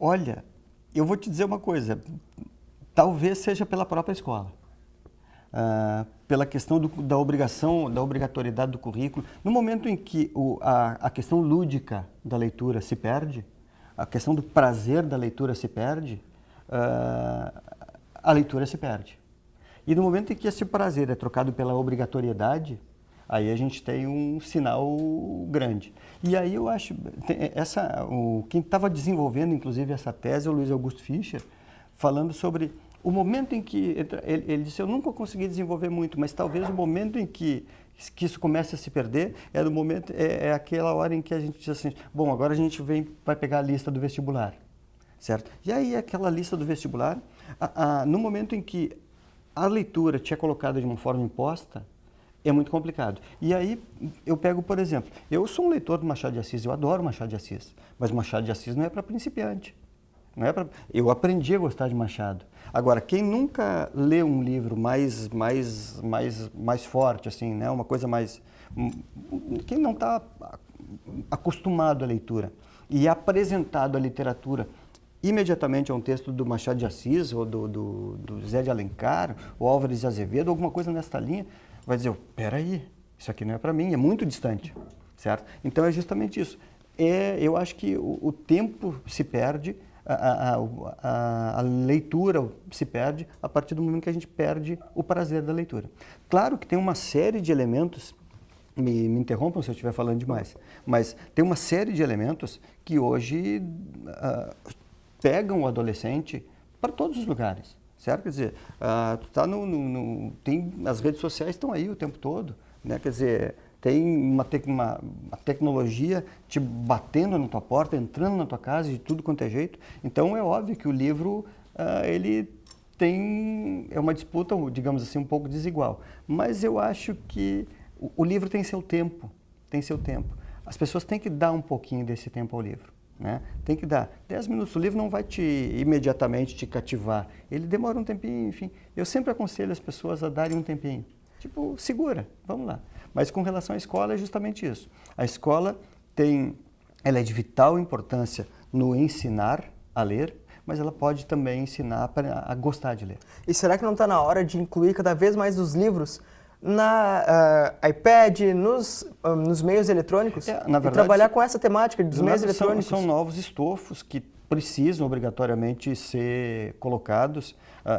Olha, eu vou te dizer uma coisa, talvez seja pela própria escola, pela questão da obrigação, da obrigatoriedade do currículo. No momento em que a questão lúdica da leitura se perde, a questão do prazer da leitura se perde, a leitura se perde. E no momento em que esse prazer é trocado pela obrigatoriedade, aí a gente tem um sinal grande. E aí eu acho, quem estava desenvolvendo inclusive essa tese é o Luiz Augusto Fischer, falando sobre o momento em que, ele disse, eu nunca consegui desenvolver muito, mas talvez o momento em que isso começa a se perder é aquela hora em que a gente diz assim, bom, agora a gente vai pegar a lista do vestibular, certo? E aí aquela lista do vestibular, no momento em que a leitura te é colocada de uma forma imposta, é muito complicado. E aí eu pego, por exemplo, eu sou um leitor do Machado de Assis, eu adoro Machado de Assis, mas Machado de Assis não é para principiante. Eu aprendi a gostar de Machado. Agora, quem nunca lê um livro mais forte, assim, né? Uma coisa mais... Quem não está acostumado à leitura e é apresentado à literatura imediatamente a um texto do Machado de Assis, ou do Zé de Alencar, ou Álvares de Azevedo, alguma coisa nessa linha, vai dizer, peraí, isso aqui não é para mim, é muito distante, certo? Então é justamente isso. Eu acho que o tempo se perde, a leitura se perde a partir do momento que a gente perde o prazer da leitura. Claro que tem uma série de elementos, me interrompam se eu estiver falando demais, mas tem uma série de elementos que hoje pegam o adolescente para todos os lugares, certo? Quer dizer, tu tá as redes sociais estão aí o tempo todo, né? Quer dizer, tem uma tecnologia te batendo na tua porta, entrando na tua casa de tudo quanto é jeito. Então é óbvio que o livro ele é uma disputa, digamos assim, um pouco desigual. Mas eu acho que o livro tem seu tempo, As pessoas têm que dar um pouquinho desse tempo ao livro. Né? Tem que dar 10 minutos, o livro não vai imediatamente te cativar, ele demora um tempinho, enfim. Eu sempre aconselho as pessoas a darem um tempinho, tipo, segura, vamos lá. Mas com relação à escola é justamente isso. A escola ela é de vital importância no ensinar a ler, mas ela pode também ensinar a gostar de ler. E será que não está na hora de incluir cada vez mais os livros na iPad, nos meios eletrônicos, na verdade, e trabalhar com essa temática dos meios eletrônicos? São novos estofos que precisam obrigatoriamente ser colocados.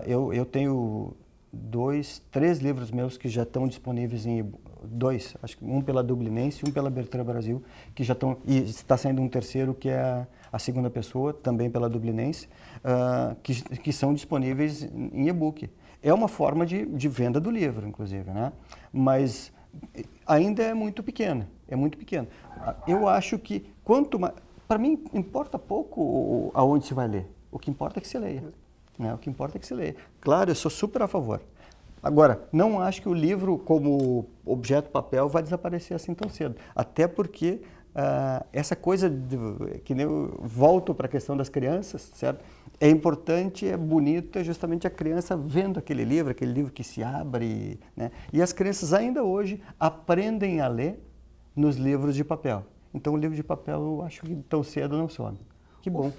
Eu tenho 3 livros meus que já estão disponíveis acho que um pela Dublinense e um pela Bertrand Brasil, que já estão, e está saindo um terceiro que é a segunda pessoa, também pela Dublinense, que são disponíveis em e-book. É uma forma de venda do livro, inclusive, né? Mas ainda é muito pequena, Eu acho que para mim importa pouco aonde se vai ler, o que importa é que se leia, né? Claro, eu sou super a favor. Agora, não acho que o livro como objeto papel vai desaparecer assim tão cedo, até porque essa coisa que nem eu volto para a questão das crianças, certo? É importante, é bonito, é justamente a criança vendo aquele livro que se abre, né? E as crianças ainda hoje aprendem a ler nos livros de papel. Então o livro de papel eu acho que tão cedo não some. Que bom.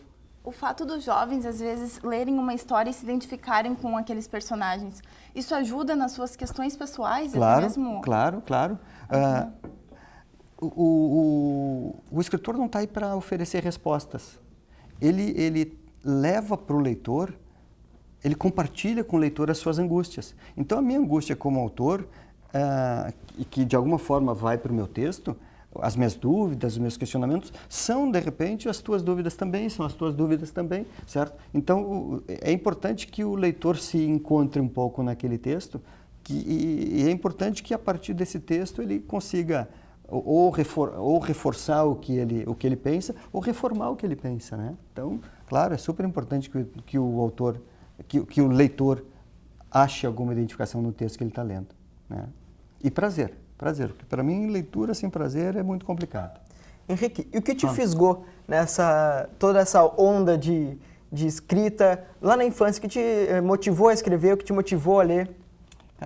O fato dos jovens, às vezes, lerem uma história e se identificarem com aqueles personagens, isso ajuda nas suas questões pessoais? Claro, até mesmo? Claro. O escritor não está aí para oferecer respostas. Ele leva para o leitor, ele compartilha com o leitor as suas angústias. Então, a minha angústia como autor, e que de alguma forma vai para o meu texto, as minhas dúvidas, os meus questionamentos, são, de repente, as tuas dúvidas também, são as tuas dúvidas também, certo? Então, é importante que o leitor se encontre um pouco naquele texto, e é importante que, a partir desse texto, ele consiga ou reforçar o que ele pensa, ou reformar o que ele pensa, né? Então, claro, é super importante que o autor, que o leitor ache alguma identificação no texto que ele está lendo, né? E prazer, porque para mim leitura sem prazer é muito complicado. Henrique, e o que te fisgou toda essa onda de escrita lá na infância, que te motivou a escrever, o que te motivou a ler?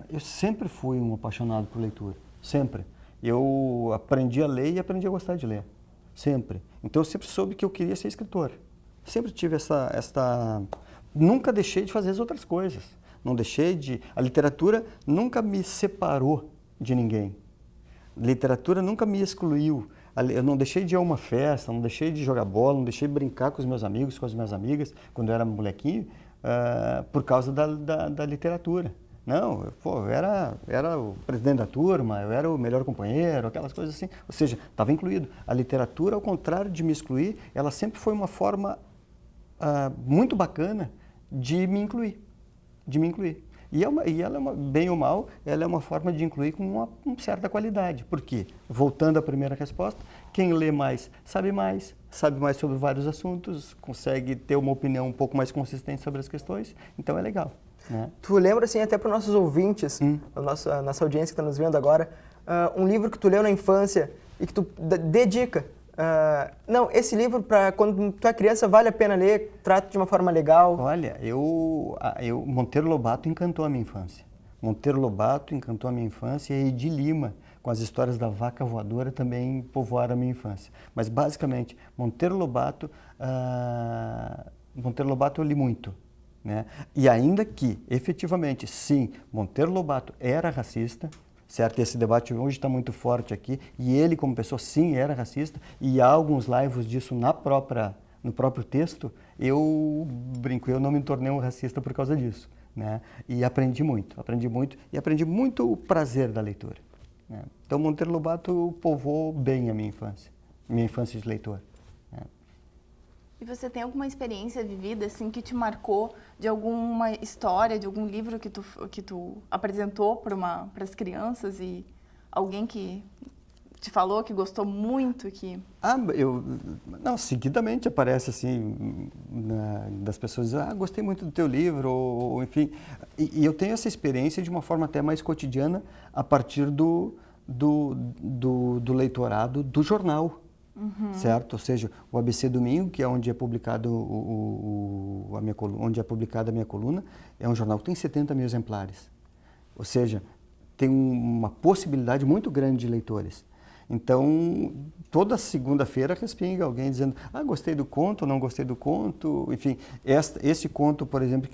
Eu sempre fui um apaixonado por leitura, sempre. Eu aprendi a ler e aprendi a gostar de ler, sempre. Então eu sempre soube que eu queria ser escritor, sempre tive nunca deixei de fazer as outras coisas. Não deixei de... A literatura nunca me separou de ninguém. A literatura nunca me excluiu. Eu não deixei de ir a uma festa, não deixei de jogar bola, não deixei de brincar com os meus amigos, com as minhas amigas, quando eu era molequinho, por causa da literatura. Não, eu era o presidente da turma, eu era o melhor companheiro, aquelas coisas assim. Ou seja, estava incluído. A literatura, ao contrário de me excluir, ela sempre foi uma forma muito bacana de me incluir. E ela bem ou mal, ela é uma forma de incluir com uma certa qualidade. Por quê? Voltando à primeira resposta, quem lê mais sabe mais sobre vários assuntos, consegue ter uma opinião um pouco mais consistente sobre as questões, então é legal. Né? Tu lembra, assim, até para os nossos ouvintes, a nossa audiência que está nos vendo agora, um livro que tu leu na infância e que tu dedica? Não, esse livro, para quando tu é criança, vale a pena ler, trata de uma forma legal. Olha, Monteiro Lobato encantou a minha infância. E Edi Lima, com as histórias da vaca voadora, também povoaram a minha infância. Mas, basicamente, Monteiro Lobato eu li muito. Né? E ainda que, efetivamente, sim, Monteiro Lobato era racista, certo? Esse debate hoje está muito forte aqui, e ele, como pessoa, sim, era racista, e há alguns laivos disso no próprio texto. Eu brinco, eu não me tornei um racista por causa disso, né? E aprendi muito o prazer da leitura, né? Então, Monteiro Lobato povoou bem a minha infância de leitor. Né? E você tem alguma experiência vivida, assim, que te marcou de alguma história, de algum livro que tu apresentou para as crianças e alguém que te falou que gostou muito? Não, seguidamente aparece assim, das pessoas dizendo, gostei muito do teu livro, ou enfim. E eu tenho essa experiência de uma forma até mais cotidiana a partir do leitorado do jornal. Certo? Ou seja, o ABC Domingo, que é onde é publicado onde é publicada a minha coluna, é um jornal que tem 70 mil exemplares. Ou seja, tem uma possibilidade muito grande de leitores. Então, toda segunda-feira respinga alguém dizendo, gostei do conto, não gostei do conto. Enfim, esse conto, por exemplo,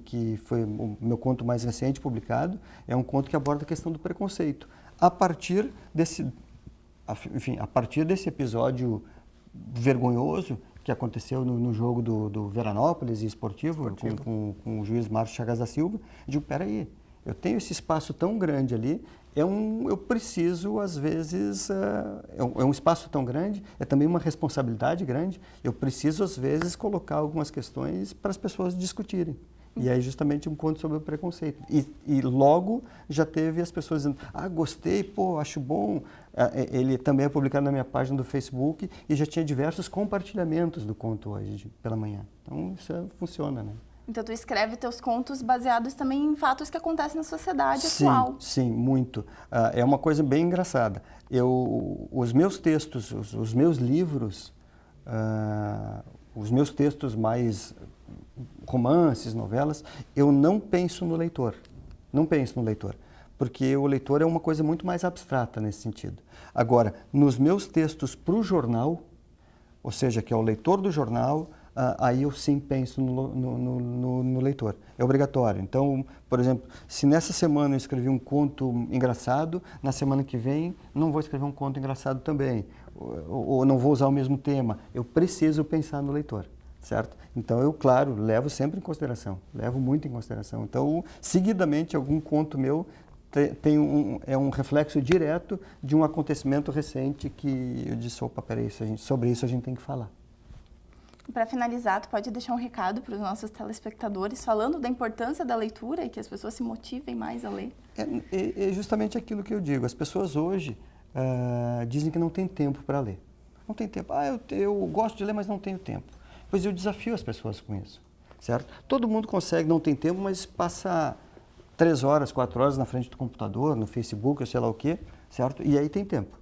que foi o meu conto mais recente publicado, é um conto que aborda a questão do preconceito. A partir desse episódio vergonhoso que aconteceu no jogo do Veranópolis e Esportivo. Com o juiz Márcio Chagas da Silva, eu digo, peraí, eu tenho esse espaço tão grande ali, eu preciso, às vezes, é um espaço tão grande, é também uma responsabilidade grande, eu preciso, às vezes, colocar algumas questões para as pessoas discutirem. E aí, justamente, um conto sobre o preconceito. E logo já teve as pessoas dizendo, gostei, acho bom. Ele também é publicado na minha página do Facebook e já tinha diversos compartilhamentos do conto hoje pela manhã. Então, isso funciona, né? Então, tu escreve teus contos baseados também em fatos que acontecem na sociedade atual. Sim, muito. É uma coisa bem engraçada. Os meus textos, os meus livros, os meus textos mais romances, novelas, eu não penso no leitor. Porque o leitor é uma coisa muito mais abstrata nesse sentido. Agora, nos meus textos para o jornal, ou seja, que é o leitor do jornal, aí eu sim penso no leitor. É obrigatório. Então, por exemplo, se nessa semana eu escrevi um conto engraçado, na semana que vem não vou escrever um conto engraçado também. Ou não vou usar o mesmo tema. Eu preciso pensar no leitor. Certo? Então, eu, claro, levo sempre em consideração, levo muito em consideração. Então, seguidamente, algum conto meu é um reflexo direto de um acontecimento recente que eu disse, peraí, sobre isso a gente tem que falar. Para finalizar, tu pode deixar um recado para os nossos telespectadores, falando da importância da leitura e que as pessoas se motivem mais a ler? É justamente aquilo que eu digo. As pessoas hoje dizem que não tem tempo para ler. Não tem tempo. Eu gosto de ler, mas não tenho tempo. Pois eu desafio as pessoas com isso, certo? Todo mundo consegue, não tem tempo, mas passa 3 horas, 4 horas na frente do computador, no Facebook, ou sei lá o quê, certo? E aí tem tempo.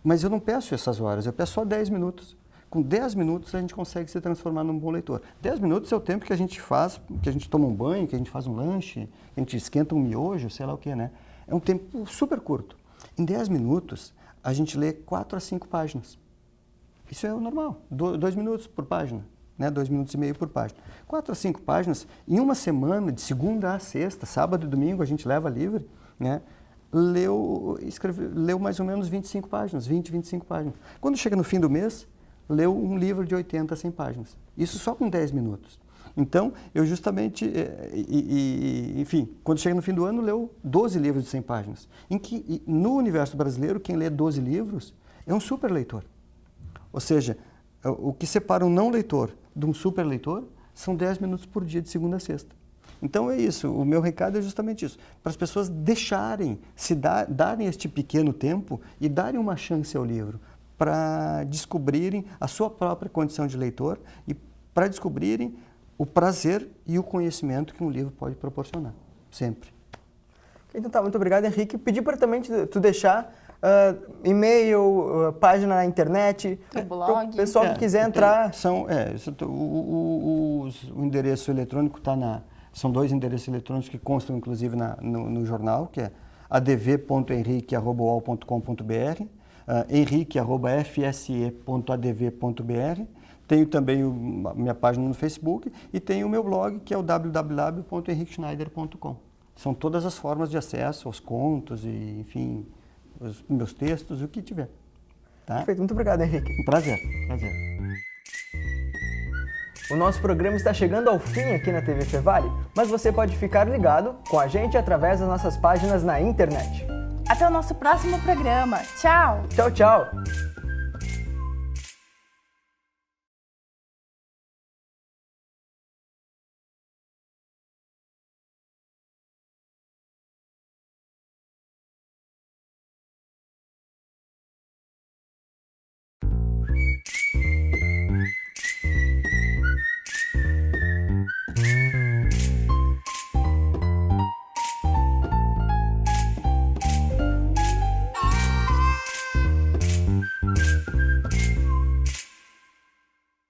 Mas eu não peço essas horas, eu peço só 10 minutos. Com 10 minutos a gente consegue se transformar num bom leitor. 10 minutos é o tempo que a gente faz, que a gente toma um banho, que a gente faz um lanche, que a gente esquenta um miojo, sei lá o quê, né? É um tempo super curto. Em 10 minutos a gente lê 4 a 5 páginas. Isso é o normal, 2 minutos por página. né? 2,5 minutos por página. 4 a 5 páginas, em uma semana, de segunda a sexta, sábado e domingo, a gente leva livre, né? Leu mais ou menos 25 páginas, 25 páginas. Quando chega no fim do mês, leu um livro de 80 a 100 páginas. Isso só com 10 minutos. Então, eu justamente, enfim, quando chega no fim do ano, leu 12 livros de 100 páginas. Em que, no universo brasileiro, quem lê 12 livros é um super leitor. Ou seja, o que separa um não leitor de um super leitor são 10 minutos por dia, de segunda a sexta. Então é isso, o meu recado é justamente isso, para as pessoas deixarem, darem este pequeno tempo e darem uma chance ao livro, para descobrirem a sua própria condição de leitor e para descobrirem o prazer e o conhecimento que um livro pode proporcionar, sempre. Então tá, muito obrigado, Henrique. Pedi para também tu deixar e-mail, página na internet, o blog. O pessoal que quiser entrar. O endereço eletrônico são 2 endereços eletrônicos que constam inclusive no jornal, que é adv.henrique@uol.com.br, henrique@fse.adv.br. Tenho também a minha página no Facebook e tenho o meu blog, que é o www.henriqueschneider.com. São todas as formas de acesso aos contos e, enfim, os meus textos, o que tiver. Tá? Perfeito, muito obrigado, Henrique. Um prazer. O nosso programa está chegando ao fim aqui na TV Fevale, mas você pode ficar ligado com a gente através das nossas páginas na internet. Até o nosso próximo programa. Tchau! Tchau, tchau!